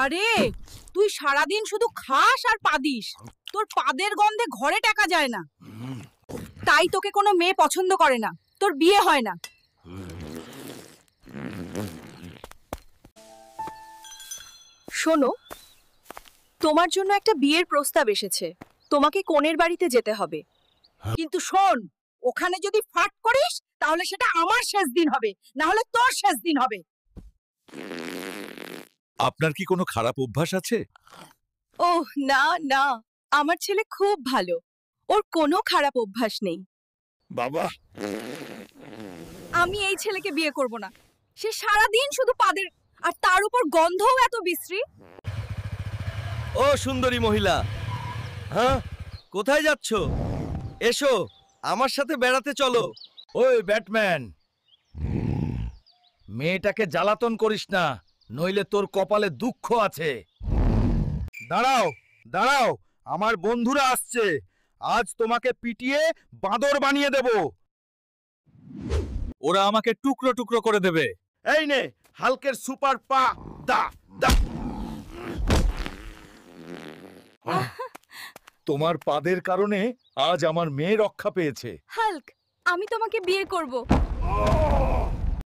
আরে তুই সারাদিন শুধু খাস আর পাদিস, তোর পাদের গন্ধে ঘরে টাকা যায় না, তাই তোকে কোনো মেয়ে পছন্দ করে না, তোর বিয়ে হয় না। শোনো, তোমার জন্য একটা বিয়ের প্রস্তাব এসেছে, তোমাকে কনের বাড়িতে যেতে হবে। কিন্তু শোন, ওখানে যদি ফাট করিস তাহলে সেটা আমার শেষ দিন হবে, না হলে তোর শেষ দিন হবে। আপনার কি কোনো খারাপ অভ্যাস আছে? ওহ না না, আমার ছেলে খুব ভালো, ওর কোনো খারাপ অভ্যাস নেই। বাবা, আমি এই ছেলেকে বিয়ে করব না, সে সারাদিন শুধু পাদের, আর তার উপর গন্ধও এত বিশ্রী। ও সুন্দরী মহিলা, হ্যাঁ কোথায় যাচ্ছ? এসো আমার সাথে বেড়াতে চলো। ওই ব্যাটম্যান, মেয়েটাকে জ্বালাতন করিস না, নইলে তোর কপালে দুঃখ আছে। দাঁড়াও দাঁড়াও, আমার বন্ধুরা আসছে, আজ তোমাকে পিটিয়ে বাঁদর বানিয়ে দেব। ওরা আমাকে টুকরো টুকরো করে দেবে। এই নে হাল্কের সুপার পা, দা দা। তোমার পাদের কারণে আজ আমার মেয়ে রক্ষা পেয়েছে। হাল্ক, আমি তোমাকে বিয়ে করব।